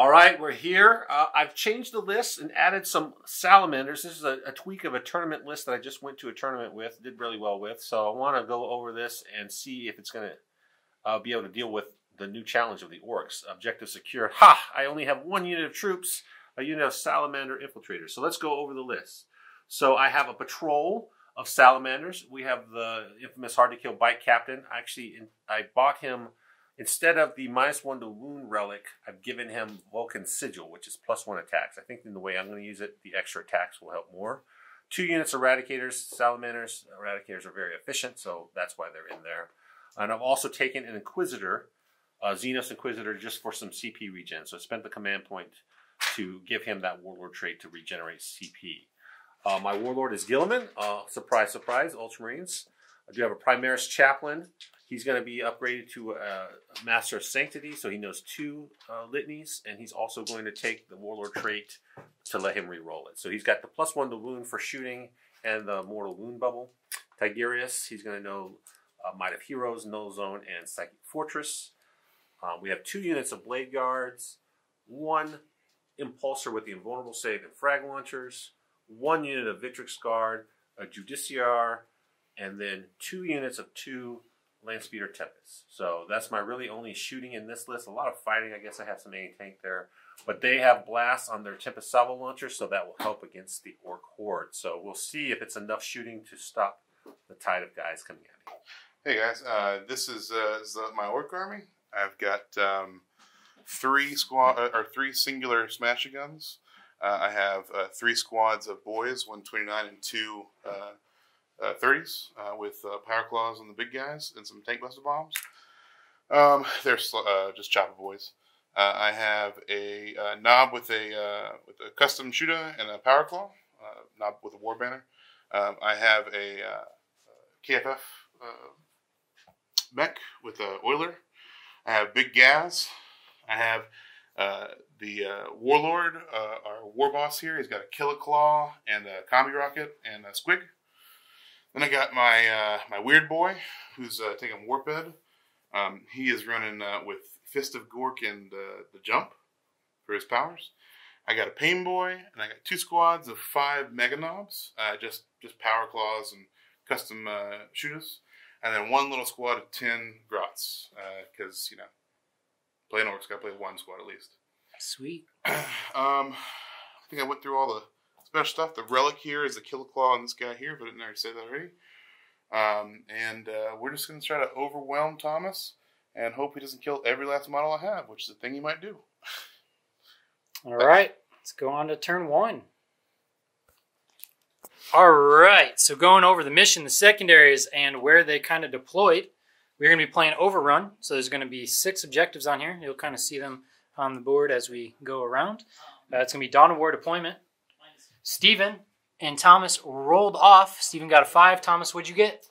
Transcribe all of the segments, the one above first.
All right, we're here. I've changed the list and added some Salamanders. This is a tweak of a tournament list that I just went to a tournament with, did really well with. So I want to go over this and see if it's going to be able to deal with the new challenge of the Orks. Objective secured. Ha! I only have one unit of troops, a unit of Salamander Infiltrators. So let's go over the list. So I have a patrol of Salamanders. We have the infamous hard-to-kill Bite Captain. Actually, I bought him... Instead of the -1 to wound relic, I've given him Vulcan Sigil, which is +1 attacks. I think in the way I'm going to use it, the extra attacks will help more. 2 units of Eradicators, Salamanders. Eradicators are very efficient, so that's why they're in there. And I've also taken an Inquisitor, Xenos Inquisitor, just for some CP regen. So I spent the command point to give him that Warlord trait to regenerate CP. My Warlord is Guilliman. Surprise, surprise, Ultramarines. I do have a Primaris Chaplain. He's going to be upgraded to a Master of Sanctity, so he knows 2 litanies, and he's also going to take the Warlord trait to let him reroll it. So he's got the +1 to wound for shooting and the Mortal Wound Bubble. Tigirius, he's going to know Might of Heroes, Null Zone, and Psychic Fortress. We have 2 units of Blade Guards, 1 Impulsor with the Invulnerable Save and Frag Launchers, 1 unit of Victrix Guard, a Judiciar, and then 2 units of 2 Landspeeder Tempest. So that's my really only shooting in this list. A lot of fighting. I guess I have some anti-tank there. But they have blasts on their Tempest salvo launchers, so that will help against the Ork Horde. So we'll see if it's enough shooting to stop the tide of guys coming at me. Hey guys, this is my Orc Army. I've got 3 singular Smasha Guns. I have 3 squads of Boyz, 129 and 2 30s with power claws on the big guys and some tank buster bombs. They're just chopper boys. I have a Nobb with a custom shoota and a power claw. Nobb with a war banner. I have a KFF Mek with a oiler. I have big Gaz. I have the warlord, our warboss here. He's got a killer claw and a combi rocket and a squig. Then I got my Weirdboy, who's taking Warped. He is running with Fist of Gork and the Jump for his powers. I got a Painboy, and I got 2 squads of 5 meganobz, just power claws and custom shooters, and then 1 little squad of 10 grots, because you know, playing Orcs got to play 1 squad at least. Sweet. I think I went through all the special stuff. The relic here is the killer claw on this guy here, but I didn't already say that already. And we're just going to try to overwhelm Thomas and hope he doesn't kill every last model I have, which is a thing he might do. All right, let's go on to turn 1. All right, so going over the mission, the secondaries, and where they kind of deployed, we're going to be playing Overrun. So there's going to be 6 objectives on here. You'll kind of see them on the board as we go around. It's going to be Dawn of War deployment. Steven and Thomas rolled off. Steven got a 5. Thomas, what'd you get?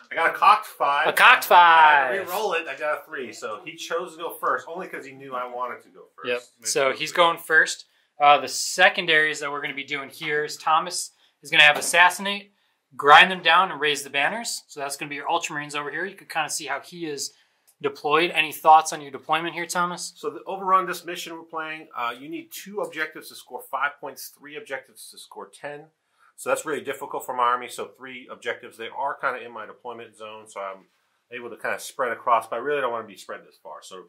I got a cocked 5. A cocked 5. I had to re-roll it. I got a 3. So he chose to go first, only because he knew I wanted to go first. Yep. So he's going first. The secondaries that we're going to be doing here is Thomas is going to have Assassinate, grind them down, and raise the banners. So that's going to be your Ultramarines over here. You can kind of see how he is deployed. Any thoughts on your deployment here, Thomas? So the Overrun, this mission we're playing, you need 2 objectives to score 5 points, 3 objectives to score 10. So that's really difficult for my army. So 3 objectives. They are kind of in my deployment zone, so I'm able to kind of spread across, but I really don't want to be spread this far. So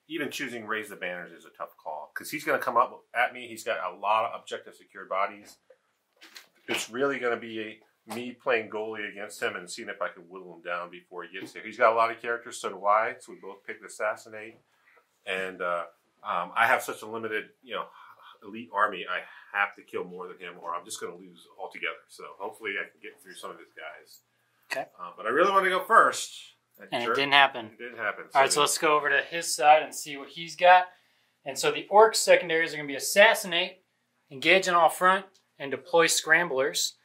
even choosing Raise the Banners is a tough call because he's going to come up at me. He's got a lot of objective secured bodies. It's really going to be me playing goalie against him and seeing if I can whittle him down before he gets there. He's got a lot of characters, so do I. So we both picked Assassinate. And I have such a limited, elite army. I have to kill more than him or I'm just going to lose altogether. So hopefully I can get through some of these guys. Okay. But I really want to go first. And it didn't happen. It didn't happen. All right, so let's go over to his side and see what he's got. And so the Orc secondaries are going to be Assassinate, Engage on all front, and Deploy Scramblers.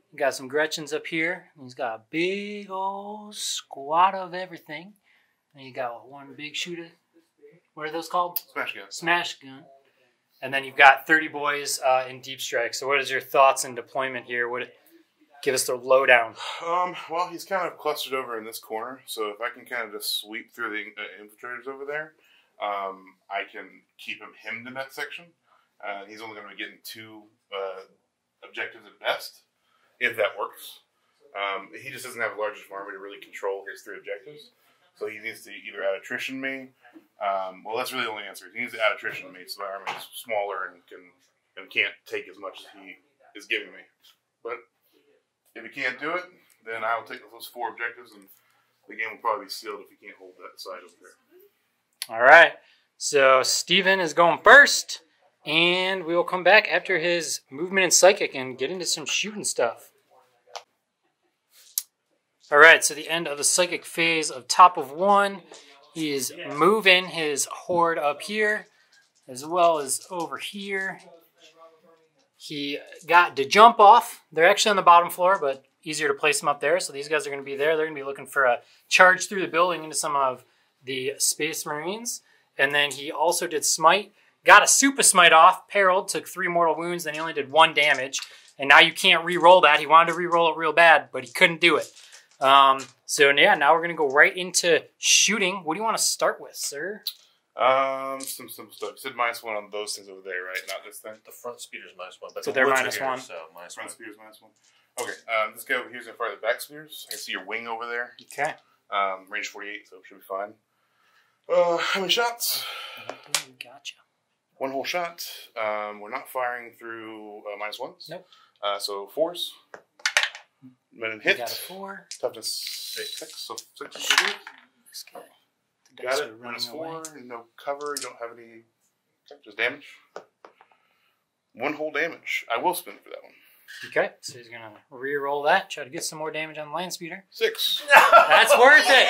You got some Gretchins up here. He's got a big old squad of everything. And you got 1 big shoota. What are those called? Smash Gun. Smash Gun. And then you've got 30 boys in Deep Strike. So what is your thoughts and deployment here? Give us the lowdown. Well, he's kind of clustered over in this corner. So if I can kind of just sweep through the infiltrators over there, I can keep him hemmed in that section. He's only going to be getting 2 objectives at best, if that works. He just doesn't have a large enough army to really control his 3 objectives. So he needs to either add attrition me. Well, that's really the only answer. He needs to add attrition me, so my army is smaller and can't take as much as he is giving me. But if he can't do it, then I will take those 4 objectives, and the game will probably be sealed if he can't hold that side over there. All right. So Steven is going first, and we will come back after his movement and psychic and get into some shooting stuff. All right, so the end of the psychic phase of top of 1. He is moving his horde up here, as well as over here. He got to jump off. They're actually on the bottom floor, but easier to place them up there. So these guys are going to be there. They're going to be looking for a charge through the building into some of the Space Marines. And then he also did smite. Got a super smite off. Perilled, took 3 mortal wounds. Then he only did 1 damage. And now you can't re-roll that. He wanted to re-roll it real bad, but he couldn't do it. So yeah, now we're going to go right into shooting. What do you want to start with, sir? Some stuff. You said -1 on those things over there, right? Not this thing? The front speeder's -1, but so the they're woods are -1. here, so -1. Front speeder's -1. Okay, this guy over here is going to fire the back spears. I can see your wing over there. Okay. Range 48, so it should be fine. How many shots? Gotcha. 1 whole shot. We're not firing through -1s. Nope. So 4s. Minute hit. Got a 4. Toughness 6, so 6 is good. This guy. The Got dice it. are running away. -4. No cover. You don't have any. Just damage. 1 whole damage. I will spin for that one. Okay, so he's going to re-roll that. Try to get some more damage on the land speeder. 6. That's worth it.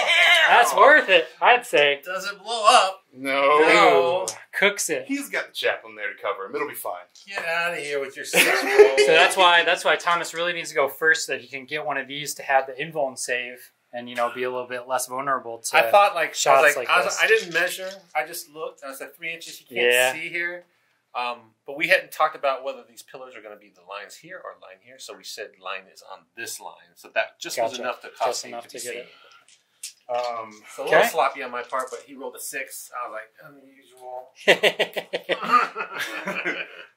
That's worth it, I'd say. Does it blow up? No. Cooks it. He's got the chaplain there to cover him. It'll be fine. Get out of here with your 6 roll. So that's why Thomas really needs to go first, so that he can get one of these to have the invuln save and, you know, be a little bit less vulnerable to I thought shots like this. I didn't measure. I just looked. I was at 3 inches. You can't see here. But we hadn't talked about whether these pillars are going to be the lines here or line here. So we said line is on this line. So that just was enough to cause him to be seen. So a little sloppy on my part, but he rolled a 6. I was like, unusual.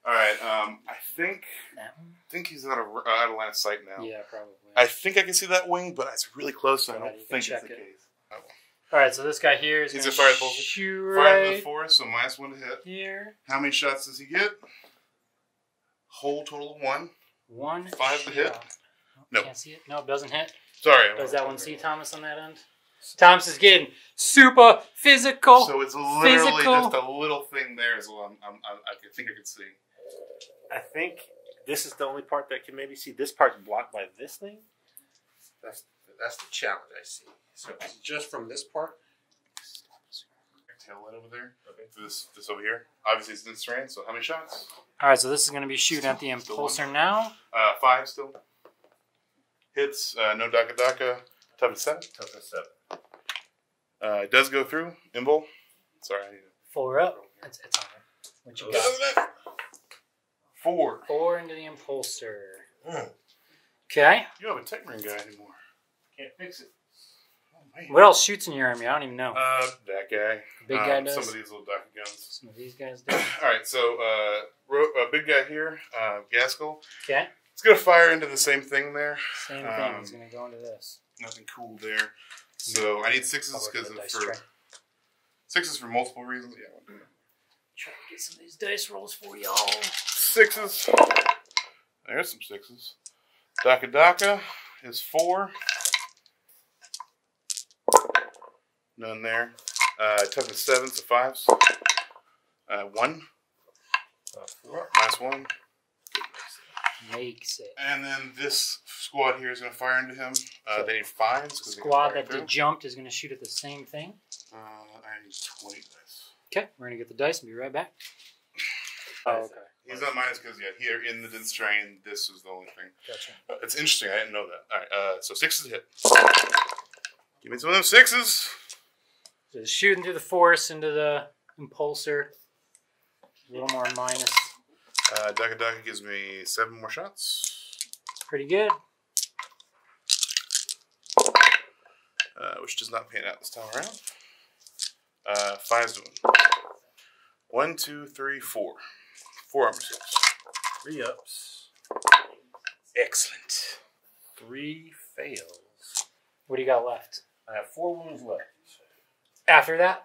All right. I think he's out of line of sight now. Yeah, probably. I think I can see that wing, but it's really close, so I don't think it's the case. All right, so this guy here is He's going a fire to shoot Fire right with 4, so -1 to hit. here. How many shots does he get? Whole total of 1. 1 5 to hit. No. Can't see it. No, it doesn't hit. Sorry. Does that one see Thomas on that end? Thomas is getting super physical. So it's literally just a little thing there as well. I think I can see. I think this is the only part that can maybe see. This part's blocked by this thing. That's the challenge I see. So it's just from this part. Tail light over there. Okay. This over here. Obviously it's in this range. So how many shots? All right, so this is going to be shooting at the Impulsor now. 5 still. Hits. No Daka. Toughness 7. Toughness 7. It does go through. Invul. Sorry. I need to... 4 up. It's on there. What you got? 4. 4 into the Impulsor. Okay. You don't have a Tech Marine guy anymore. Can't fix it. Oh, man. What else shoots in your army? I don't even know. That guy. Big guy does. Some of these little Daka guns. Some of these guys do. All right, so big guy here, Ghazghkull. Okay. It's going to fire into the same thing there. Same thing. It's going to go into this. Nothing cool there. So I need 6s because for 6s for multiple reasons. Yeah. Try to get some of these dice rolls for y'all. 6s. There's some 6s. Daka is 4. None there. Toughness 7, so 5s. 1. -1. Makes it. And then this squad here is going to fire into him. They need 5s. The squad that jumped is going to shoot at the same thing. I need 20 dice. Okay, we're going to get the dice and be right back. Oh, okay. He's not minus because, here in the dense terrain, this was the only thing. Gotcha. It's interesting. I didn't know that. All right, so 6s to hit. Give me some of them 6s. So shooting through the forest into the Impulsor. A little more minus. Daka gives me 7 more shots. Pretty good. Which does not pan out this time around. 5's doing. 1, 2, 3, 4. 4 armor skills. 3 ups. Excellent. 3 fails. What do you got left? I have 4 wounds left. After that?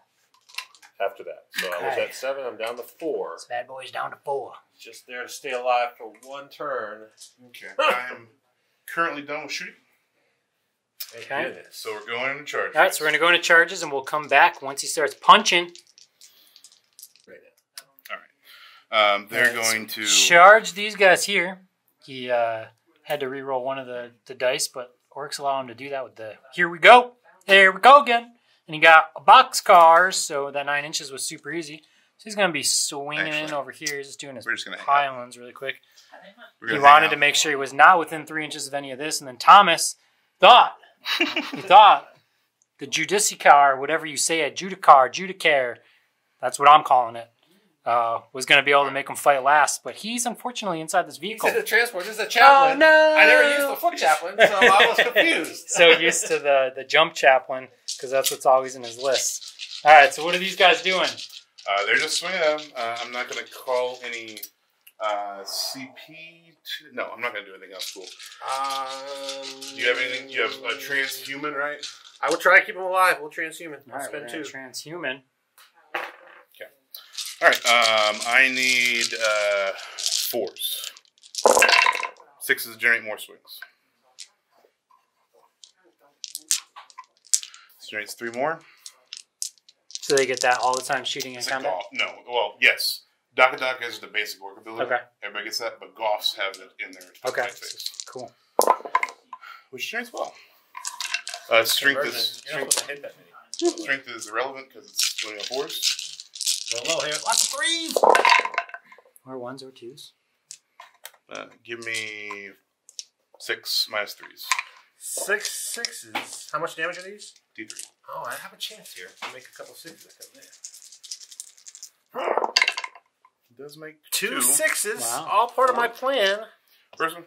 After that. So I was at 7, I'm down to 4. This bad boy's down to 4. Just there to stay alive for 1 turn. Okay. I am currently done with shooting. Okay. So we're going into charge. Alright, so we're going to go into charges and we'll come back once he starts punching. Right now. Alright. They're going to charge these guys here. He had to re-roll one of the dice, but Orks allow him to do that with the here we go. There we go again. And he got a boxcar, so that 9 inches was super easy. So he's going to be swinging in over here. He's just doing his pylons really quick. He wanted to make sure he was not within 3 inches of any of this. And then Thomas thought, the Judiciar, whatever you say it, Judiciar, that's what I'm calling it, was going to be able to make him fight last. But he's unfortunately inside this vehicle. This is a transport. This is a chaplain. Oh, no. I never used the foot chaplain, so I was confused. So used to the jump chaplain, because that's what's always in his list. All right, so what are these guys doing? They're just swinging at him. I'm not going to call any CP. No, I'm not going to do anything else cool. Do you have anything? You have a transhuman, right? I will try to keep him alive. We'll transhuman. I'll spend 2. Transhuman. Okay. All right. I need 4s. 6s generate more swings. This generates 3 more. So they get that all the time shooting in combat? No. Well, yes. Daka is the basic orc ability. Okay. Everybody gets that, but Goffs have it in their okay. phase. Cool. Which generates well. Strength is irrelevant because it's swinging on 4s. Low here. Lots of 3s. Or 1s or 2s. Give me 6 minus 3s. 6 6s. How much damage are these? D3. Oh, I have a chance here to make a couple 6s. It does make 2 2 6s. Wow. All part of my plan. First one.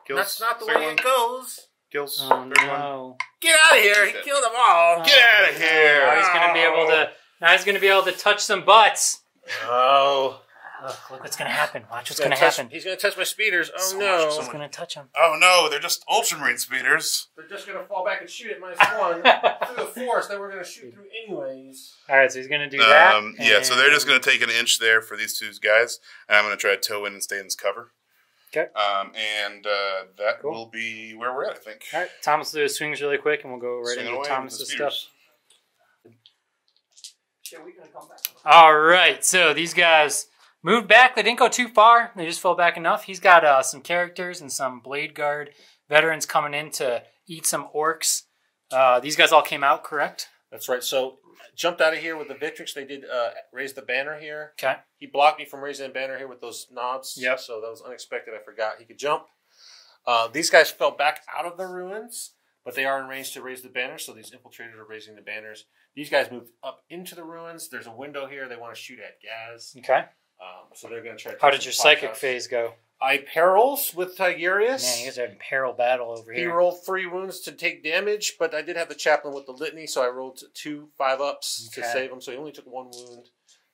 Kills. That's not the way Second it goes. Kills. Oh, Third one. no. Get out of here! He killed them all. Get out of here! Now he's going to be able to. Now he's going to be able to touch some butts. Oh. Look what's going to happen. Watch what's going to happen. He's going to touch my speeders. Oh So no. He's going to touch him. Oh no, they're just Ultramarine speeders. They're just going to fall back and shoot at -1 through the forest that we're going to shoot through anyways. All right, so he's going to do that. Yeah, so they're just going to take an inch there for these 2 guys, and I'm going to try to toe in and stay in this cover. Okay. And that will be where we're at, I think. All right, Thomas will do his swings really quick, and we'll go right Swing into away Thomas's with the stuff. spears. All right, so these guys moved back. They didn't go too far. They just fell back enough. He's got some characters and some Blade Guard veterans coming in to eat some orcs. These guys all came out, correct? That's right. So jumped out of here with the Victrix. They did raise the banner here. Okay. He blocked me from raising the banner here with those knobs. Yep. So that was unexpected. I forgot he could jump. These guys fell back out of the ruins, but they are in range to raise the banner. So these infiltrators are raising the banners. These guys moved up into the ruins. There's a window here. They want to shoot at Gaz. Okay. So they're going to try to... How did your psychic phase go? I perils with Tigirius. Man, you guys are in peril battle over He here. rolled 3 wounds to take damage, but I did have the chaplain with the litany, so I rolled 2 5-ups to save him. So he only took 1 wound,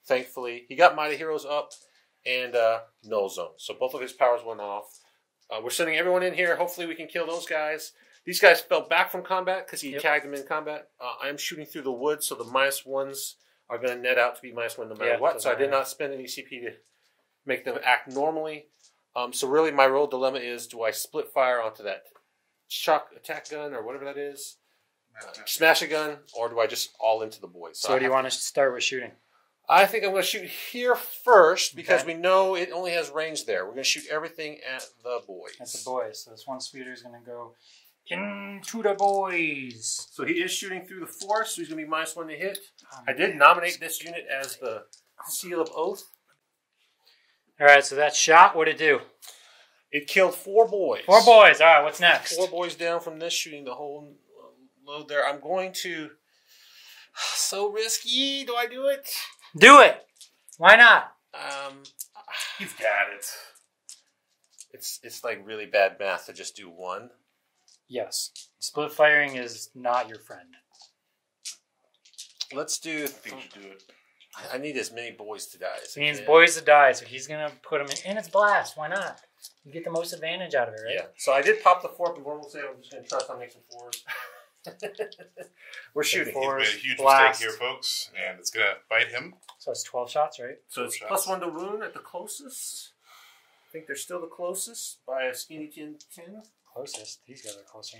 thankfully. He got Mighty Heroes up and Null Zone. So both of his powers went off. We're sending everyone in here. Hopefully we can kill those guys. These guys fell back from combat because he tagged them in combat. I am shooting through the woods, so the -1s are going to net out to be -1 no matter what. So I did not spend any CP to make them act normally. So really my real dilemma is, do I split fire onto that shock attack gun or whatever that is, Smasha Gun, or do I just all into the boys? So do you want to start with shooting? I think I'm going to shoot here first because we know it only has range there. We're going to shoot everything at the boys. At the boys. So this one speeder is going to go into the boys. So he is shooting through the forest, so he's going to be -1 to hit. I did nominate this unit as the Seal of Oath. All right, so that shot, what did it do? It killed 4 boys. 4 boys. All right, what's next? 4 boys down from this, shooting the whole load there. I'm going to... So risky. Do I do it? Do it. Why not? You've got it. It's like really bad math to just do 1. Yes. Split firing is not your friend. Let's do. I think you should do it. I need as many boys to die. He needs boys to die, so he's gonna put them in. And it's blast. Why not? You get the most advantage out of it, right? Yeah. So I did pop the 4 before. We'll say I'm just gonna trust on making 4s. We're shooting. He's made a huge blast. mistake here, folks, and it's gonna bite him. So it's 12 shots, right? So it's +1 to wound at the closest. I think they're still the closest by a skinny 10. Closest. These guys are closer.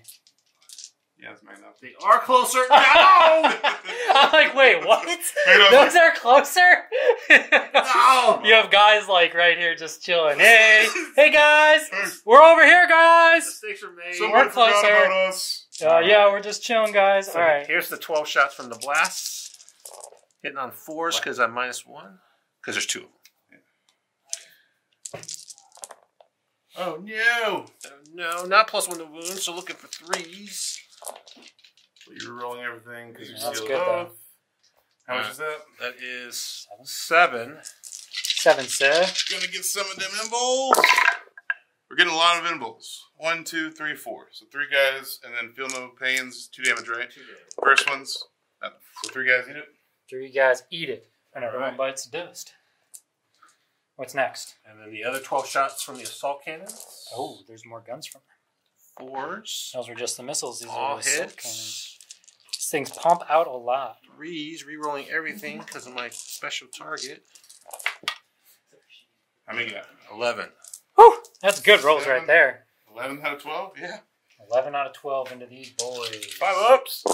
Yeah, it's meganobz. They are closer. No! I'm like, wait, what? Those are closer? No! You have guys like right here just chilling. Hey guys, we're over here, guys. Mistakes are made. Somebody We're closer. forgot about us. Yeah, we're just chilling, guys. So all right. Here's the 12 shots from the blasts. Hitting on 4s because I'm -1. Because there's 2. Oh no! No, not +1 to wound. So looking for 3s. So you're rolling everything because you That's steal good, off. though. How much is that? That is 7. 7, sir. Gonna get some of them imballs. We're getting a lot of imballs. 1, 2, 3, 4. So 3 guys, and then feel no pains. 2 damage, right? 2 damage. First one's so 3 guys eat it. 3 guys eat it. Another All right. one bites the dust. What's next? And then the other 12 shots from the assault cannons. Oh, there's more guns from them. 4s. Those were just the missiles. These All are the assault hits. cannons. These things pump out a lot. 3s. Rerolling everything because of my special target. How many you got? 11. Whew! That's good rolls 7. right there. 11 out of 12? Yeah. 11 out of 12 into these boys. 5 ups.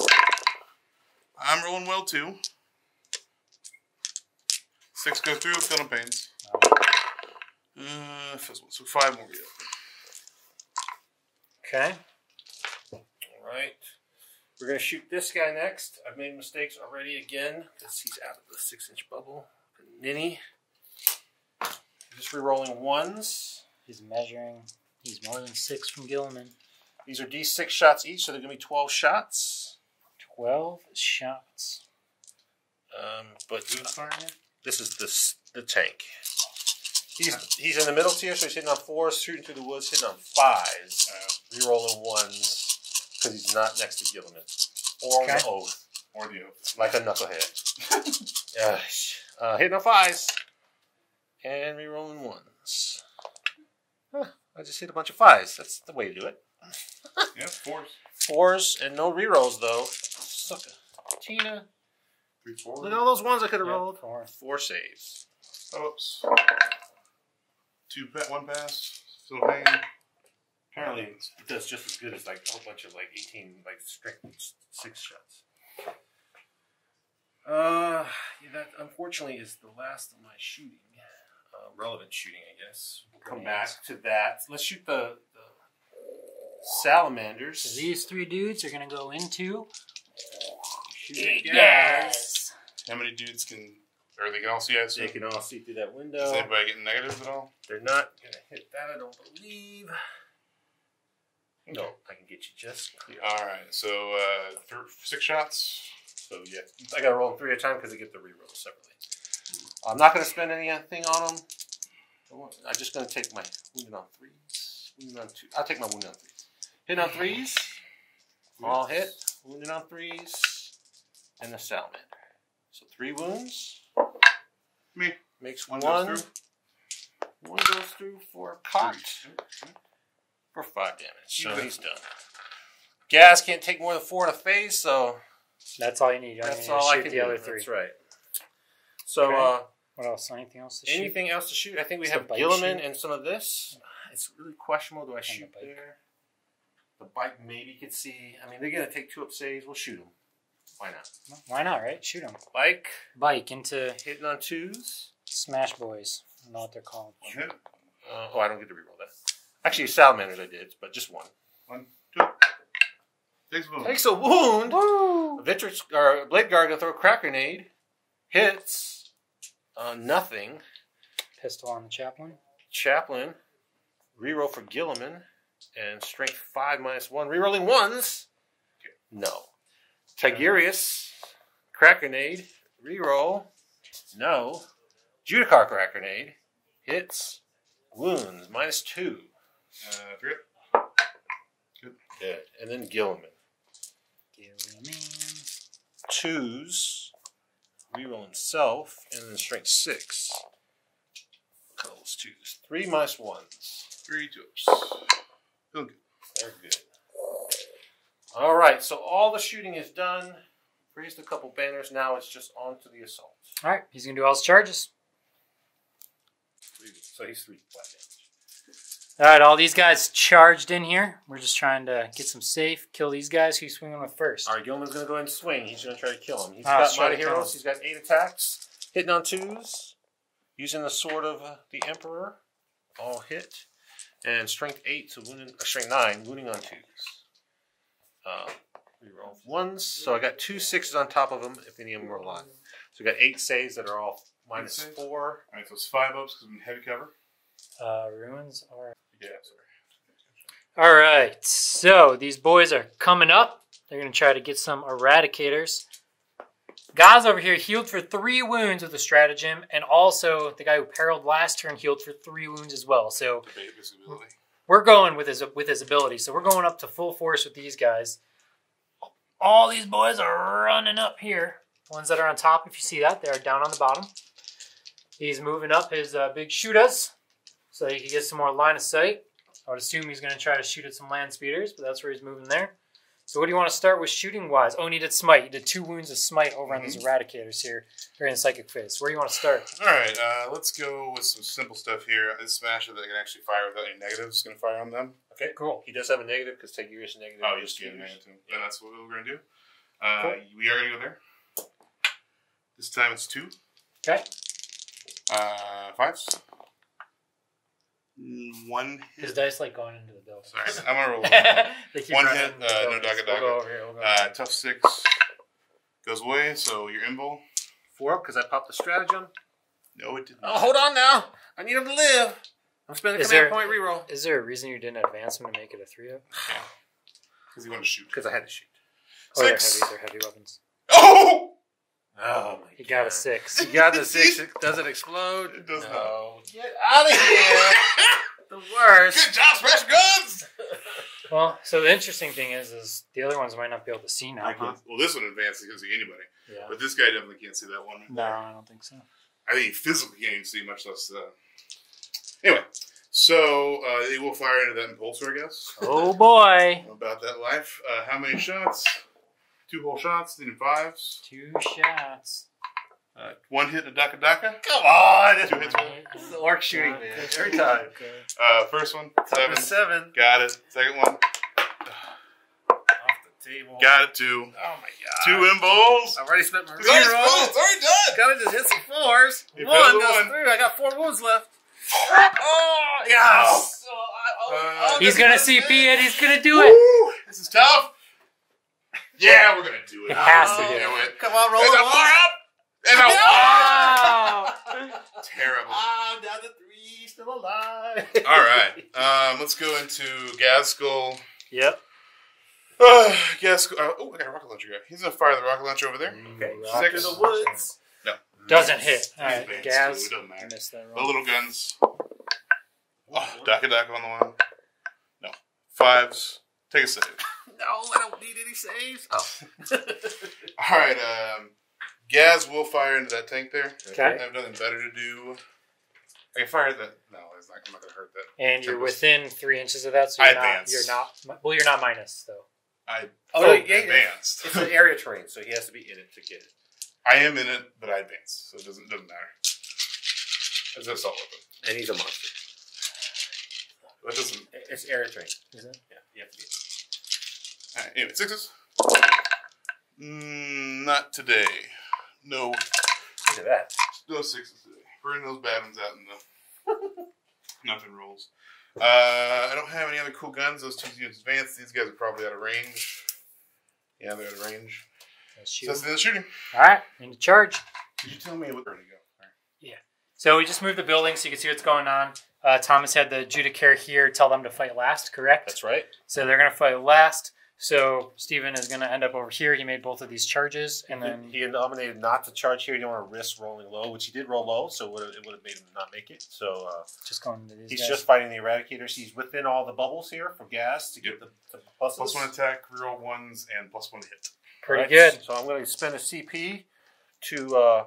I'm rolling well too. 6 go through, feel no pains. So 5 more. Okay. Alright. We're going to shoot this guy next. I've made mistakes already again because he's out of the 6-inch bubble. Ninny. Just re-rolling 1s. He's measuring. He's more than 6 from Guilliman. These are D6 shots each, so they're going to be 12 shots. 12 shots. But this is the tank. He's in the middle tier, so he's hitting on 4s, shooting through the woods, hitting on 5s, re-rolling 1s because he's not next to Guilliman or the oath, Or the oath. like a knucklehead. Hitting on 5s and re-rolling 1s. Huh, I just hit a bunch of 5s. That's the way to do it. Yeah, 4s. 4s and no re-rolls though. Sucker. Tina. 3, 4. Look at all those ones I could have Yep, rolled. 4. 4 saves. Oops. 1 pass. Still pain. Apparently, it does just as good as like a whole bunch of like 18 like strength 6 shots. Yeah, that unfortunately is the last of my shooting. Relevant shooting, I guess. We'll come back to that. Let's shoot the Salamanders. So these 3 dudes are going to go into Shoot gas. How many dudes can... Or they can all see us? They can all see through that window. Is anybody getting negatives at all? They're not going to hit that, I don't believe. No, I can get you just clear. Alright, so 6 shots. So yeah, I got to roll them 3 at a time because they get the reroll separately. I'm not going to spend anything on them. I'm just going to take my wounded on 3s. Wounded on 2. I'll take my wounded on 3s. Hit on 3s. All hit. Wounded on 3s. And the Salamander. So 3 wounds. Me. Makes One 1. goes through. 1 goes through for a cock. For 5 damage. So he's done. Gas can't take more than 4 in a phase, so That's all you need. You don't that's need all to I shoot can the do. other 3. That's right. So, Okay. What else? Anything else to shoot? anything else to shoot? I think we Just have the bike Guilliman shoot? and some of this. It's really questionable. Do I shoot the bike. there? The bike maybe could see. I mean, they're going to take 2 up saves. We'll shoot them. Why not? Why not, right? Shoot them. Bike. Bike into Hitting on 2s. Smash Boys. I don't know what they're called. 1 hit. I don't get to reroll that. Actually, Salamanders I did, but just 1. 1, 2. Takes a wound. Takes a wound. Woo! Victrix or Blade Guard gonna throw a crack grenade. Hits. Nothing. Pistol on the Chaplain. Chaplain. Reroll for Guilliman. And strength 5 minus 1. Rerolling 1s. No. Tigirius. Crack grenade. Reroll. No. Judiciar crack grenade. Hits. Wounds. Minus 2. 3 hit. Good. Good. And then Guilliman. Guilliman. 2s. reroll himself, and then strength 6. Those 2s. 3 minus 1s. 3 2-ups. Feeling good. They're good. All right, so all the shooting is done. Raised a couple banners. Now it's just on to the assault. All right, he's going to do all his charges. So he's 3 flat damage. All right, all these guys charged in here. We're just trying to get some safe, kill these guys. Who's swinging with first? All right, Guilliman's going to go ahead and swing. He's going to try to kill him. He's Ah, got try to mighty kill heroes. him. He's got 8 attacks. Hitting on 2s. Using the sword of the Emperor. All hit. And strength 8, so wounding, strength 9, wounding on 2s. Reroll 1s. So I got 2 6s on top of them if any of them are alive. So we got 8 saves that are all minus 4. All right, so it's 5 ups because I'm in heavy cover. Ruins are... Yeah, sorry. All right, so these boys are coming up. They're going to try to get some Eradicators. Gaz over here healed for 3 wounds with the stratagem, and also the guy who periled last turn healed for 3 wounds as well. So we're going with his ability. So we're going up to full force with these guys. All these boys are running up here. The ones that are on top, if you see that, they are down on the bottom. He's moving up his big shootas so he can get some more line of sight. I would assume he's going to try to shoot at some land speeders, but that's where he's moving there. So what do you want to start with shooting-wise? Oh, and he did smite. He did 2 wounds of smite over on these Eradicators here during the psychic phase. Where do you want to start? All right, let's go with some simple stuff here. This Smasha that can actually fire without any negatives is going to fire on them. Okay, cool. He does have a negative because Tigirius is negative. Oh, he's getting negative. Yeah. And that's what we're going to do. Cool. We are going to go there. This time it's 2. Okay. 5s. 1 hit. His dice like going into the building. Sorry, I'm going to roll. They keep 1 running hit, into the no buildings. daga We'll daga. go over here. We'll go over here. Tough 6 goes away, so your invul. 4 up because I popped the stratagem. No, it didn't. Oh, hold on now. I need him to live. I'm spending a command point reroll. Is there a reason you didn't advance him to make it a 3-up? Yeah. Because he wanted to shoot. Because I had to shoot. Oh, 6. they're heavy weapons. Oh! Oh, my He got a 6. He got the 6. Does it explode? It does no. Get out of here. The worst. Good job, Smasha Guns! Well, so the interesting thing is the other ones might not be able to see now. I can't. Well, this one advances because see anybody. Yeah. But this guy definitely can't see that one. No, I don't think so. I think he physically can't even see, much less. Anyway, so he will fire into that impulsor, I guess. Oh boy! About that life. How many shots? 2 whole shots, needing 5s. 2 shots. 1 hit, a daka daka. Come on. 2 hits. This is the orc shooting, man. Every time. First one, 7. 7. Got it. Second one. Off the table. Got it, 2. Oh my god. 2 imbuls. I've already spent my It's already reroll. it's already done. Gotta just hit some 4s. You 1 failed the goes 1. through. I got 4 wounds left. Oh, yes. He's gonna CP it. He's gonna do it. Woo, this is tough. Yeah, we're gonna do it. It has to do do it. Come on, roll There's it a 4 up. And a Wow! terrible. I'm down to 3, still alive. All right, let's go into Ghazghkull. Yep. Ghazghkull. Oh, I got a rocket launcher guy. He's gonna fire the rocket launcher over there. Okay, Rocket in the woods. No, Doesn't hit. He's Alright, advanced, Gaz. too. It doesn't I matter. missed that The roll. little guns. Oh, daka daka on the one. No, 5s. Take a save. No, I don't need any saves. Oh. All right, Gaz will fire into that tank there. Okay. I have nothing better to do. I can fire that. No, it's not. I'm not gonna hurt that. And you're Tempest. within 3 inches of that, so I you're not. advance. You're not. Well, you're not minus though. Advanced. It's an area terrain, so he has to be in it to get it. I am in it, but I advance, so it doesn't matter. It's an assault weapon. And he's a monster. That doesn't. It's area terrain. Is it? Yeah, you have to be in it. All right, anyway, 6s. Not today. No. Look at that. No 6s today. Bring those bad ones out in the nothing rolls. I don't have any other cool guns. Those 2 units advanced. These guys are probably out of range. Yeah, they're out of range. Let's So shoot. that's the end of shooting. All right, into charge. Could you tell me where to go? All right. Yeah. So we just moved the building so you can see what's going on. Thomas had the Judiciar here tell them to fight last, correct? That's right. So they're going to fight last. So Steven is going to end up over here. He made both of these charges, and then He had nominated not to charge here. He didn't want to risk rolling low, which he did roll low, so it would have made him not make it. So just going into these he's guys. just fighting the Eradicators. He's within all the bubbles here for gas to get the pluses. +1 attack, reroll 1s, and +1 hit. Pretty Right, good. So I'm going to spend a CP to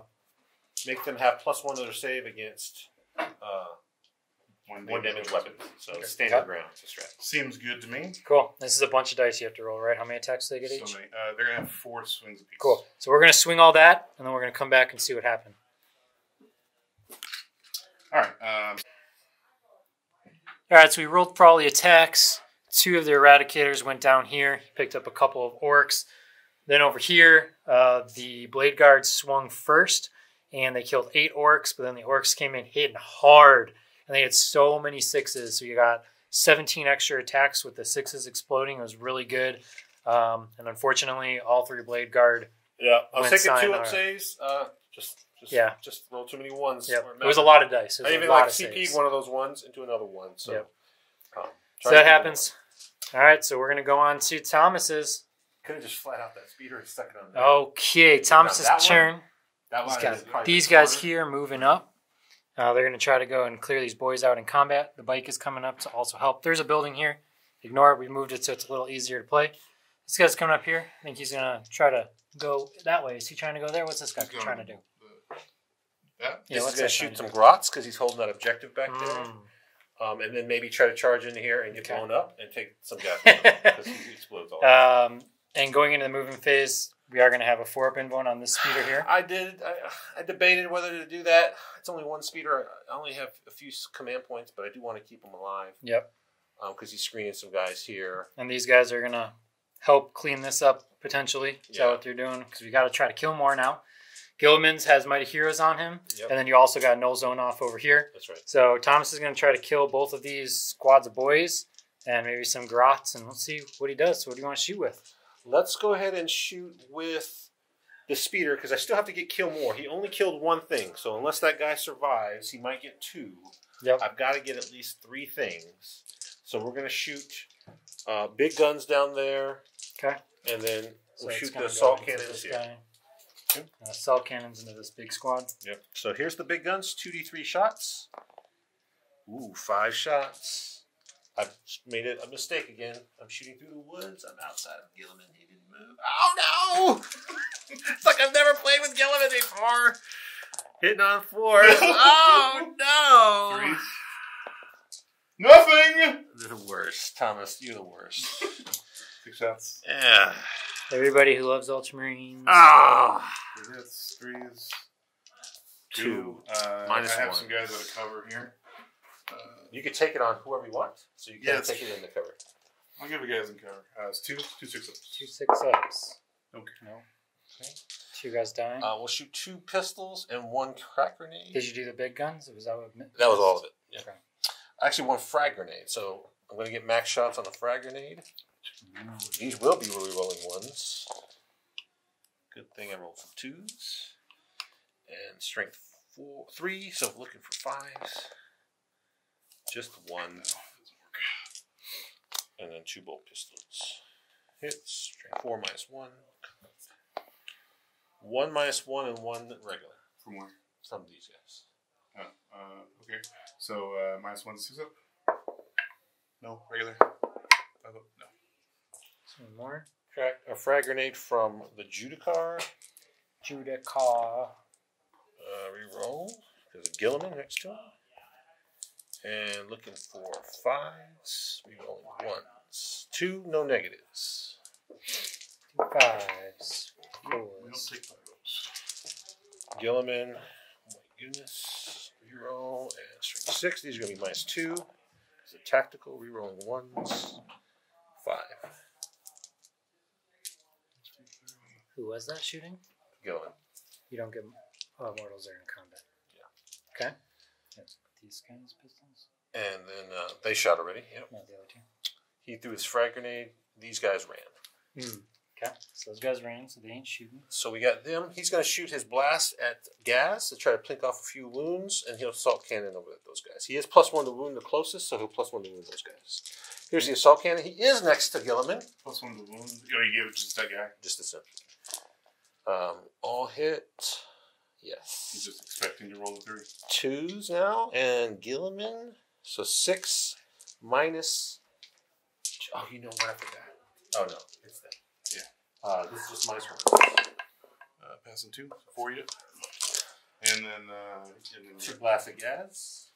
make them have +1 to their save against one damage weapon. So standard ground to strat. Seems good to me. Cool. This is a bunch of dice you have to roll, right? How many attacks do they get each? Many. They're going to have 4 swings apiece. Cool. So we're going to swing all that, and then we're going to come back and see what happened. All right. All right, so we rolled for all the attacks. 2 of the Eradicators went down here. He picked up a couple of Orks. Then over here, the Blade Guards swung first, and they killed 8 Orks, but then the Orks came in hitting hard, and they had so many 6s. So you got 17 extra attacks with the 6s exploding. It was really good. And unfortunately, all 3 Blade Guard. Yeah, I was taking 2 sayonara. up saves. Just roll too many ones. Yep. It was a lot of dice. I even like CP'd one of those ones into another one. So, yep. So that happens. All right, so we're going to go on to Thomas's. Could have just flat out that speeder and stuck it on there. Okay, Thomas's turn. That These guys here moving up. They're going to try to go and clear these boys out in combat. The bike is coming up to also help. There's a building here. Ignore it. We moved it so it's a little easier to play. This guy's coming up here. I think he's going to try to go that way. Is he trying to go there? What's this guy trying to do? That? Yeah, he's going to shoot some grots because he's holding that objective back there. And then maybe try to charge into here and get blown up and take some guys because he explodes all. And going into the moving phase, we are going to have a 4-up invuln on this speeder here. I debated whether to do that. It's only 1 speeder. I only have a few command points, but I do want to keep him alive. Yep. Because he's screening some guys here. And these guys are going to help clean this up, potentially. Is that what they're doing? Because we got to try to kill more now. Guilliman's has Mighty Heroes on him. Yep. And then you also got Null Zone off over here. That's right. So Thomas is going to try to kill both of these squads of boys and maybe some grots, and let's see what he does. So what do you want to shoot with? Let's go ahead and shoot with the speeder, because I still have to kill more. He only killed 1 thing, so unless that guy survives, he might get 2. Yep. I've got to get at least 3 things. So we're going to shoot big guns down there. Okay. And then we'll shoot the assault cannons here. Yep. Assault cannons into this big squad. Yep. So here's the big guns, 2d3 shots. Ooh, 5 shots. I've made it a mistake again. I'm shooting through the woods. I'm outside of Guilliman. He didn't move. Oh, no! It's like I've never played with Guilliman before. Hitting on 4s. Oh, no! 3. Nothing! You're the worst. Thomas, you're the worst. 6 shots. Yeah. Everybody who loves Ultramarines. Ah! 3 hits, 3s. 2. I have some guys out of cover here. You could take it on whoever you want, so you can't take it in the cover. I'll give you guys in cover. It's 2 6-ups. 2 6-ups. Okay. No. Okay. 2 guys dying. We'll shoot 2 pistols and 1 crack grenade. Did you do the big guns? Or was that what? That was all of it. Yeah. Okay. Actually, 1 frag grenade, so I'm going to get max shots on the frag grenade. These will be really rolling 1s. Good thing I rolled some 2s. And strength 3, so looking for 5s. Just 1. And then 2 bolt pistols. Hits. Strength 4 -1. 1 -1 and 1 regular. From where? Some of these guys. Okay. So -1 6-up? No. Regular? No. Some more. A frag grenade from the Judiciar. Reroll. There's a Guilliman next to him. And looking for 5s. Rerolling 1s. 2, no negatives. 2 5s. 4s. We don't take 5 rolls. Guilliman. Oh my goodness. Reroll and strength 6. These are going to be -2. It's a tactical. Rerolling 1s. 5. Who was that shooting? Guilliman. You don't get mortals there in combat. Yeah. Okay. Yes. These guys pistols. And then they shot already. Yep. No, the other 2. He threw his frag grenade. These guys ran. Okay. So those guys ran, so they ain't shooting. So we got them. He's going to shoot his blast at Gaz to try to plink off a few wounds, and he'll assault cannon over at those guys. He is +1 to wound the closest, so he'll +1 to wound those guys. Here's the assault cannon. He is next to Guilliman. +1 to wound. Oh, you gave it just that guy? Just the same. All hit. Yes. He's just expecting to roll a 3. 2s now, and Guilliman. So 6 minus. Oh, you know what? I forgot. Oh no, it's that. Yeah. This is just -1. Passing 2 for you. And then 2 glass of gas.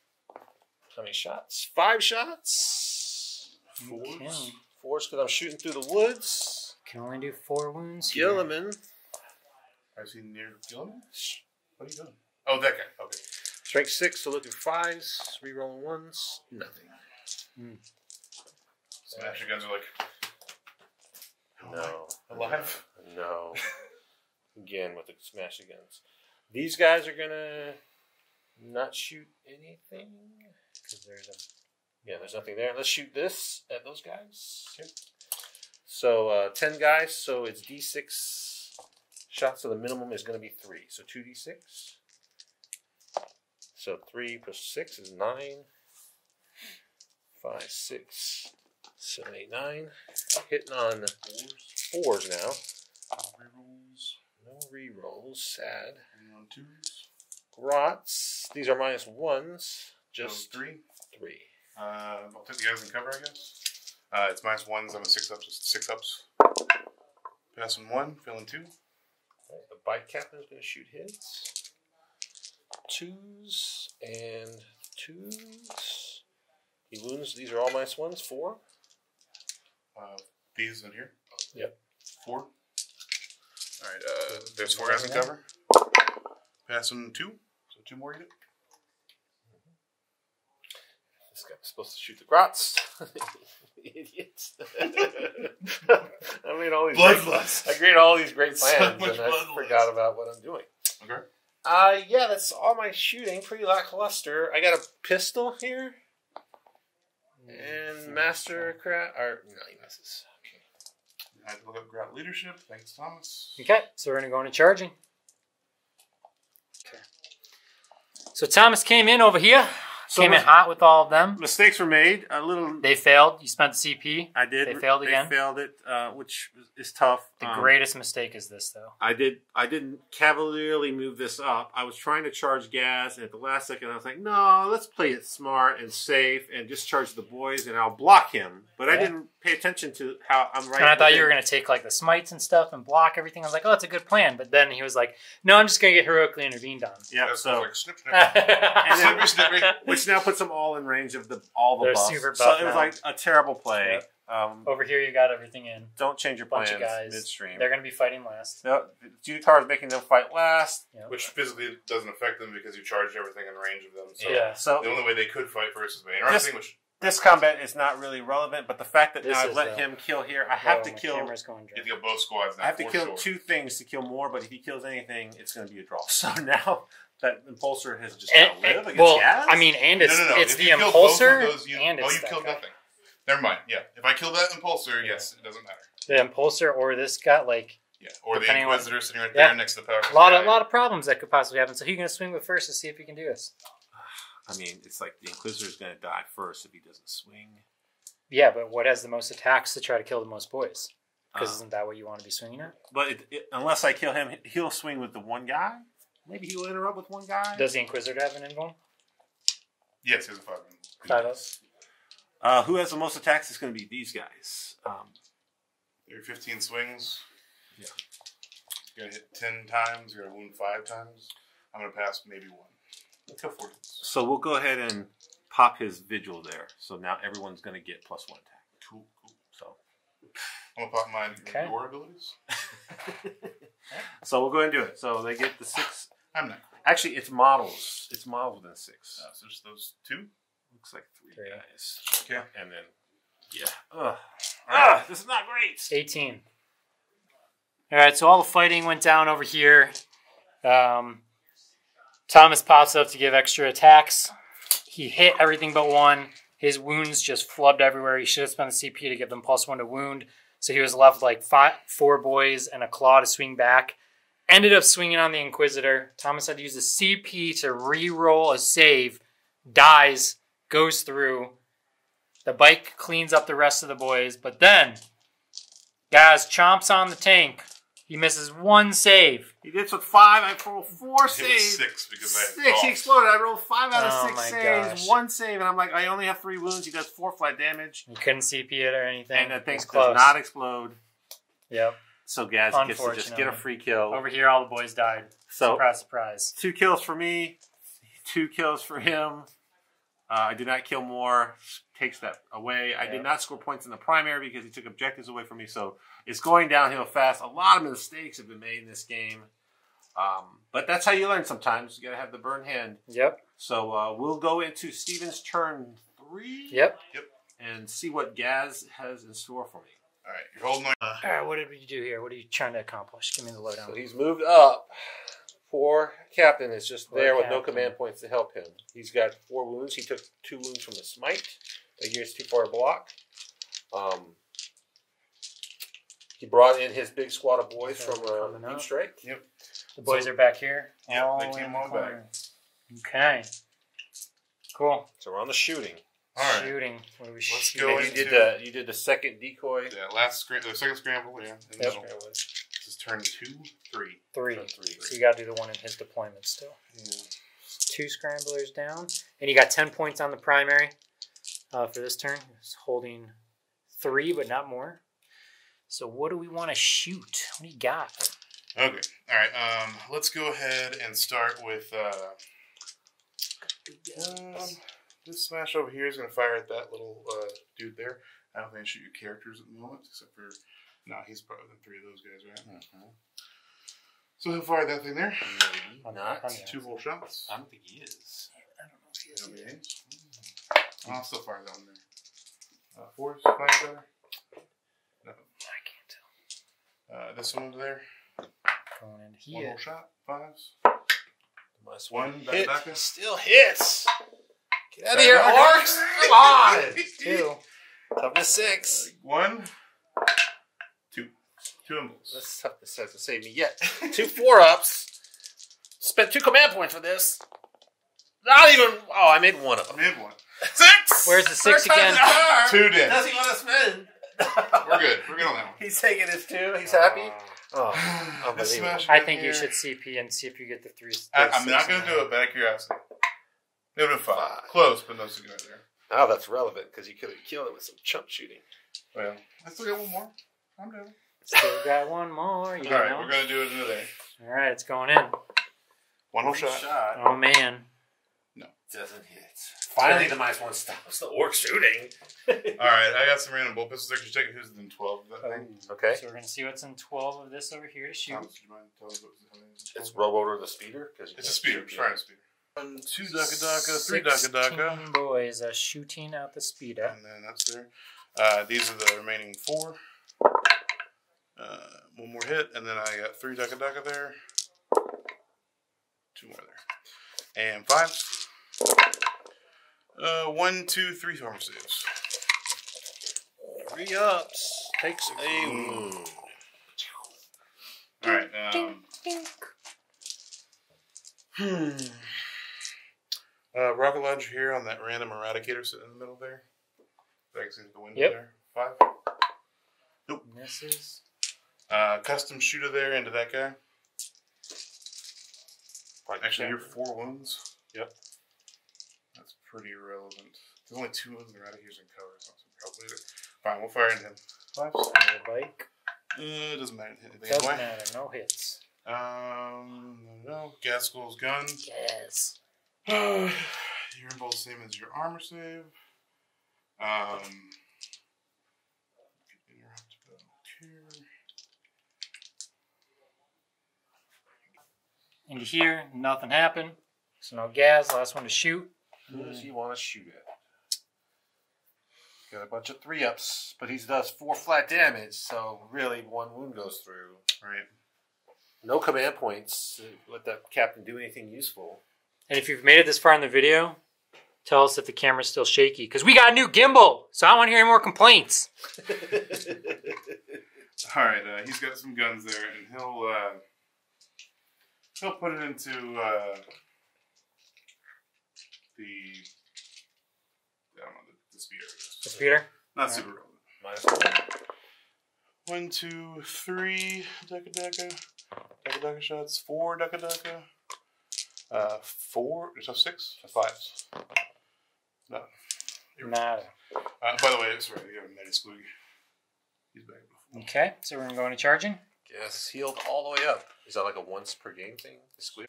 How many shots? 5 shots. 4s. Okay. 4's because I'm shooting through the woods. Can only do 4 wounds. Here. Guilliman. I've seen near Guilliman. What are you doing? Oh, that guy. Okay. Strength 6, so looking 5s. Rerolling 1s. Nothing. Smasha Guns are like, No. alive? No. Again with the Smasha Guns. These guys are gonna not shoot anything. Because there's nothing there. Let's shoot this at those guys. Okay. So 10 guys, so it's D6 shots, so the minimum is going to be 3. So 2D6. So 3 plus 6 is 9. 5, 6, 7, 8, 9. Hitting on 4s now. Rerolls. No rerolls. Sad. And on 2s. Grots. These are -1s. Just 3. 3. I'll take the guys in cover, I guess. It's -1s. I'm a 6 ups. 6 ups. Passing 1. Failing 2. Right, the bike captain's going to shoot hits. 2s and 2s. He wounds. These are all -1s. 4. These in here. Yep. 4. All right. There's 4 guys in cover. Passing 2. So 2 more hit. This guy's supposed to shoot the grots. Idiots. I made all these Bloodlust. I created all these great So plans much and I bloodlust. forgot about what I'm doing. Okay. Yeah, that's all my shooting. Pretty lackluster. I got a pistol here. And Mastercraft. No, he misses. Okay. I had to look up Grout Leadership. Thanks, Thomas. Okay, so we're going to go into charging. Okay. So Thomas came in over here. Came in hot with all of them. Mistakes were made. A little. They failed. You spent the CP. I did. They failed again. They failed it, which is tough. The greatest mistake is this, though. I didn't cavalierly move this up. I was trying to charge gas, and at the last second, I was like, "No, let's play it smart and safe, and just charge the boys, and I'll block him." But I didn't pay attention to how I'm right. And I thought you were going to take like the smites and stuff and block everything. I was like, "Oh, that's a good plan." But then he was like, "No, I'm just going to get heroically intervened on." Yeah. That So, like snip, snip. and then, Snippy, snippy. which now puts them all in range of all the They're buffs. super So buff it was now. like a terrible play. Over here, you got everything in. Don't change your Bunch plans of guys. midstream. They're going to be fighting last. No, Judiciar is making them fight last. Yep. Which physically doesn't affect them because you charged everything in range of them. So Yeah. So the only way they could fight first is by interrupting, which this combat is not really relevant, but the fact that This now I've is, let though. him kill here, I have to my kill. camera's going you dry. have to kill both squads now. I have to for kill sure. 2 things to kill more, but if he kills anything, it's going to be a draw. So now that Impulsor has just got to live against well, Gaz. I mean, and it's No. it's If the you kill both of Impulsor those, and it's you that killed guy. nothing. Never mind. Yeah. If I kill that Impulsor, yes, it doesn't matter. The Impulsor or this guy, like Yeah. Or the Depending on- Inquisitor sitting right there Yeah. next to the power. a lot of problems that could possibly happen. So he's going to swing with first to see if he can do this. I mean, it's like the Inquisitor is going to die first if he doesn't swing. Yeah, but what has the most attacks to try to kill the most boys? Because isn't that what you want to be swinging at? But unless I kill him, he'll swing with the one guy. Maybe he'll interrupt with one guy. Does the Inquisitor have an invuln? Yes, here's a 5. 5 up. Who has the most attacks is going to be these guys. There are 15 swings. Yeah. You gotta hit 10 times. You gotta wound 5 times. I'm gonna pass maybe 1. Let's go 4 hits. So we'll go ahead and pop his vigil there. So now everyone's going to get +1 attack. Cool. So I'm gonna pop my Okay. door abilities. So we'll go ahead and do it. So they get the 6. I'm not cool. Actually, it's models. It's models within 6. So just those 2. Looks like 3 Three. guys. Okay. And then, yeah. This is not great. 18. All right, so all the fighting went down over here. Thomas pops up to give extra attacks. He hit everything but 1. His wounds just flubbed everywhere. He should have spent the CP to give them +1 to wound. So he was left with like 4 boys and a claw to swing back. Ended up swinging on the Inquisitor. Thomas had to use the CP to re-roll a save. Dies. Goes through. The bike cleans up the rest of the boys. But then, Gaz chomps on the tank. He misses 1 save. He did with 5. I rolled 4 It was saves. 6 because I had 6. He coughs. exploded. I rolled 5 out of Oh 6 my saves. gosh. 1 save. And I'm like, I only have 3 wounds. He does 4 flat damage. You couldn't CP it or anything. And the It thing was does close. not explode. Yep. So Gaz gets to just get a free kill. Over here, all the boys died. So surprise, surprise. 2 kills for me, 2 kills for him. I did not kill more. Takes that away. I did not score points in the primary because he took objectives away from me. So it's going downhill fast. A lot of mistakes have been made in this game. But that's how you learn sometimes. You got to have the burn hand. Yep. So we'll go into Steven's turn 3. Yep. And see what Gaz has in store for me. All right, you're holding on. All right, what did we do here? What are you trying to accomplish? Give me the lowdown. So he's moved up. Poor Captain is just Poor there with Captain. no command points to help him. He's got 4 wounds. He took 2 wounds from the smite. Tigirius too far to block. He brought in his big squad of boys from Deep Strike. Yep. The boys are back here. Yep, they came all back. Okay. Cool. So we're on the shooting. All right. Shooting. What are we Let's shooting? go And into... you did the second decoy. Yeah, the second scramble, yeah. In the middle. This is turn 2, 3. 3. Turn 3. So you got to do the one in his deployment still. Yeah. 2 scramblers down. And you got 10 points on the primary for this turn. He's holding 3, but not more. So what do we want to shoot? What do you got? Okay. All right. Let's go ahead and start with this smash over here is going to fire at that little dude there. I don't think I shoot your characters at the moment, except for he's better than 3 of those guys, right? So he'll fire that thing there. Maybe not. 2 whole shots. I don't think he is. I don't know if he is. Okay. I'll still fire that one there. 4 fire better. No. I can't tell. This one over there. Going in 1 here. whole shot. 5s. Minus 1 hit. back. Still hits. Get out of Back here, back. Orks! Come on! 2. Toughness 6. 1, 2. 2 impulse. This toughness hasn't saved me yet. 2 4-ups. Spent 2 command points for this. Not even. Oh, I made 1 of them. Mid 1. 6! Where's the 6 again? 2 dead. Does he want to spend? We're good. We're good on that one. He's taking his 2. He's happy. Oh, This unbelievable. smash I gun think you here. should CP and see if you get the 3. I'm not going to do it, but out of curiosity. It would have been 5. Close, but no cigar there. Now that's relevant because you could have killed it with some chump shooting. Well, I still got 1 more. I'm down. Still got 1 more. You Alright, know? we're going to do it another day. Alright, it's going in. 1 whole shot. Oh, man. No. Doesn't hit. Finally, the -1 stops the orc shooting. Alright, I got some random bull pistols there. Could you check who's in 12 of that thing? Okay. So we're going to see what's in 12 of this over here to shoot. Thomas, would you mind telling us what was in It's 12? Roboter the speeder. It's a speeder. Fire a speeder. 1, 2 Daka, 3 Daka. 16 boys shooting out the speeder. And then that's there. These are the remaining 4. 1 more hit, and then I got 3 Daka there. 2 more there. And 5s. 1, 2, 3 armor saves. 3 ups. Takes a wound. Alright, rocket launcher here on that random Eradicator sitting in the middle there. I can see the window there. 5. Nope. Misses. Custom shooter there into that guy. Actually, you're 4 wounds. Yep. That's pretty irrelevant. There's only 2 wounds in Eradicators and cover. It's not super helpful either. Fine, we'll fire into him. 5s. Bike. It doesn't matter. Anything Doesn't anyway. matter. No hits. No. Ghazghkull's gun. Yes. Your impulse same as your armor save. Interrupt here. Into here, nothing happened. So no gas. Last one to shoot. Who does he want to shoot at? Got a bunch of 3-ups, but he does 4 flat damage, so really 1 wound goes through. Right. No command points. Let that captain do anything useful. And if you've made it this far in the video, tell us if the camera's still shaky. Because we got a new gimbal, so I don't want to hear any more complaints. Alright, he's got some guns there, and he'll put it into the speeder. The speeder? Not super relevant. -1. 1, 2, 3 Daka shots. 4 Daka. 4. So 6. 5s. No. Nada. By the way, sorry, you have a Natty Squig. He's back before. Okay, so we're going to go into charging. Yes, healed all the way up. Is that like a once per game thing? Squig?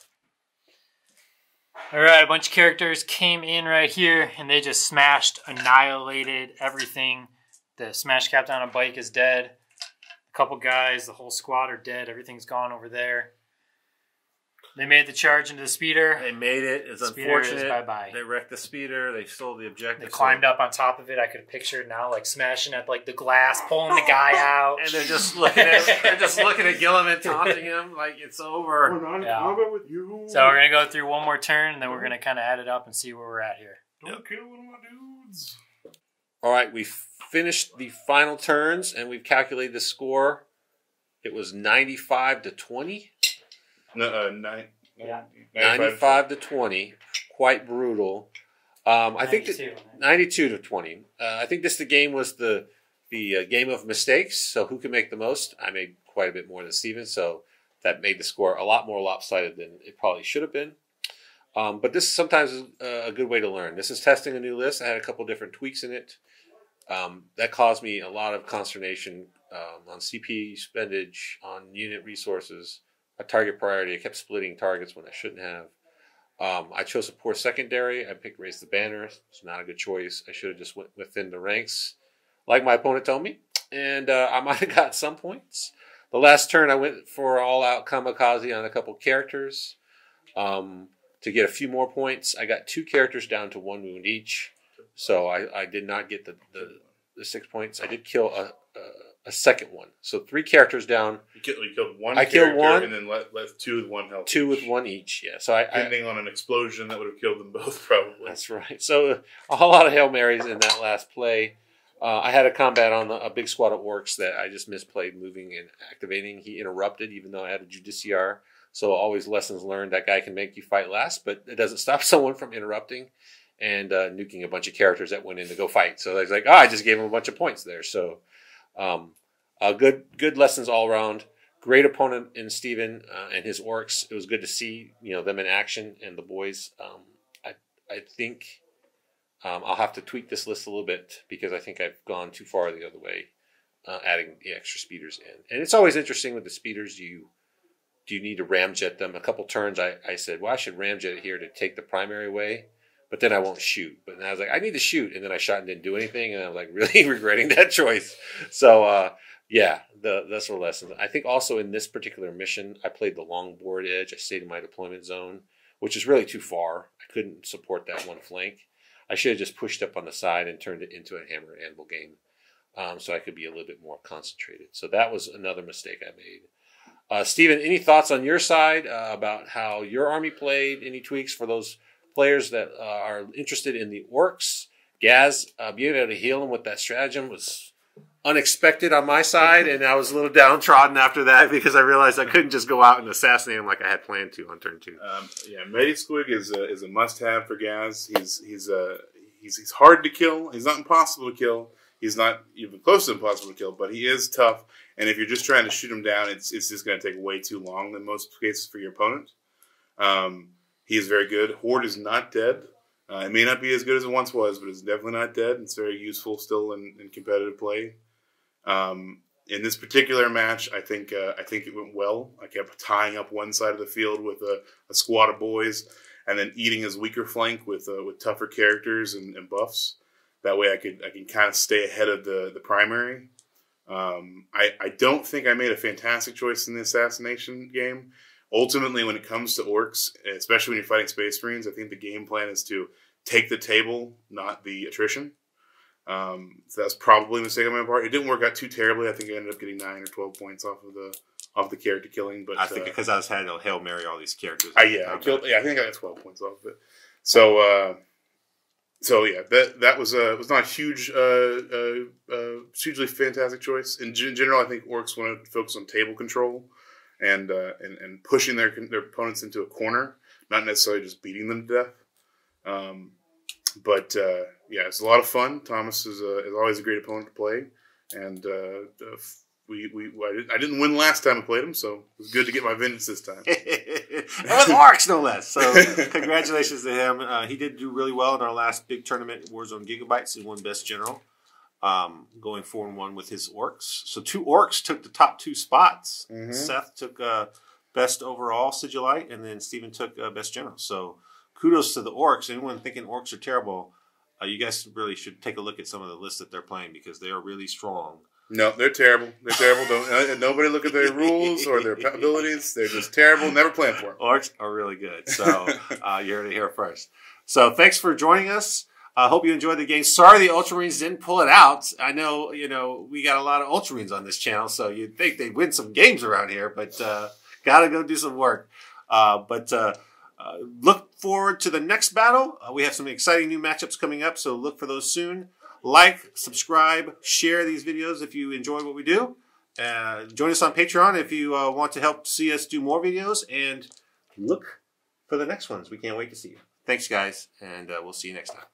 Alright, a bunch of characters came in right here, and they just smashed, annihilated everything. The Smash Captain on a bike is dead. A couple guys, the whole squad are dead. Everything's gone over there. They made the charge into the speeder. They made it. It's Speeder is unfortunate. bye-bye. They wrecked the speeder. They stole the objective. They climbed up on top of it. I could picture it now, like smashing at like the glass, pulling the guy out. And they're just looking at Guilliman, taunting him like it's over. We're not in combat with you. So we're gonna go through one more turn, and then we're gonna kind of add it up and see where we're at here. Don't kill one of my dudes. All right, we finished the final turns, and we've calculated the score. It was 95 to 20. No, 95 to 20. Quite brutal. I think that 92 to 20. I think the game was the game of mistakes. So who can make the most? I made quite a bit more than Steven, so that made the score a lot more lopsided than it probably should have been. But this sometimes is a good way to learn. This is testing a new list. I had a couple different tweaks in it. That caused me a lot of consternation on CP spendage, on unit resources, a target priority. I kept splitting targets when I shouldn't have. I chose a poor secondary. I picked Raise the Banner. It's not a good choice. I should have just went within the ranks, like my opponent told me, and I might have got some points. The last turn, I went for all-out kamikaze on a couple characters to get a few more points. I got 2 characters down to 1 wound each, so I did not get the 6 points. I did kill a second one, so 3 characters down. You killed one. I killed one, and then left 2 with 1 health. 2 with 1 each. Yeah, so depending on an explosion, that would have killed them both probably. That's right. So a whole lot of Hail Marys in that last play. I had a combat on a big squad of orcs that I just misplayed moving and activating. He interrupted, even though I had a Judiciar. So always lessons learned. That guy can make you fight last, but it doesn't stop someone from interrupting and nuking a bunch of characters that went in to go fight. So it's like, I just gave him a bunch of points there. So good lessons all around. Great opponent in Steven and his orcs. It was good to see them in action and the boys. I think I'll have to tweak this list a little bit because I think I've gone too far the other way, adding the extra speeders in. And it's always interesting with the speeders. Do you need to ramjet them? A couple turns I said, well, I should ramjet it here to take the primary way, but then I won't shoot. But then I was like, I need to shoot, and then I shot and didn't do anything, and I was like really regretting that choice. So that's the lesson. I think also in this particular mission, I played the long board edge. I stayed in my deployment zone, which is really too far. I couldn't support that one flank. I should have just pushed up on the side and turned it into a hammer and anvil game, so I could be a little bit more concentrated. So that was another mistake I made. Steven, any thoughts on your side about how your army played? Any tweaks for those players that are interested in the orcs? Gaz, being able to heal them with that stratagem was unexpected on my side, and I was a little downtrodden after that because I realized I couldn't just go out and assassinate him like I had planned to on turn 2. Squig is a must-have for Gaz. He's hard to kill. He's not impossible to kill. He's not even close to impossible to kill, but he is tough. And if you're just trying to shoot him down, it's just going to take way too long in most cases for your opponent. He is very good. Horde is not dead. It may not be as good as it once was, but it's definitely not dead. It's very useful still in competitive play. In this particular match, I think it went well. I kept tying up one side of the field with a squad of boys, and then eating his weaker flank with tougher characters and buffs. That way, I can kind of stay ahead of the primary. I don't think I made a fantastic choice in the assassination game. Ultimately, when it comes to orcs, especially when you're fighting Space Marines, I think the game plan is to take the table, not the attrition. So that's probably a mistake on my part. It didn't work out too terribly. I think I ended up getting 9 or 12 points off of the character killing. But I think because I was had to Hail Mary all these characters. I think I got 12 points off of it. So that was not a huge, hugely fantastic choice. In general, I think orcs want to focus on table control and pushing their opponents into a corner, not necessarily just beating them to death. It's a lot of fun. Thomas is always a great opponent to play, and I didn't win last time I played him, so it was good to get my vengeance this time. And with Orks, no less. So congratulations to him. He did do really well in our last big tournament, Warzone Gigabytes. He won Best General. going 4-1 with his orcs. So 2 orcs took the top 2 spots. Mm-hmm. Seth took best overall sigilite, and then Steven took best general. So kudos to the orcs. Anyone thinking orcs are terrible, you guys really should take a look at some of the lists that they're playing because they are really strong. No, they're terrible. They're terrible. Don't nobody look at their rules or their abilities. They're just terrible. Never plan for them. Orcs are really good. So you heard it here first. So thanks for joining us. I hope you enjoyed the game. Sorry the Ultramarines didn't pull it out. I know, we got a lot of Ultramarines on this channel, so you'd think they'd win some games around here, but got to go do some work. Look forward to the next battle. We have some exciting new matchups coming up, so look for those soon. Like, subscribe, share these videos if you enjoy what we do. Join us on Patreon if you want to help see us do more videos. And look for the next ones. We can't wait to see you. Thanks, guys, and we'll see you next time.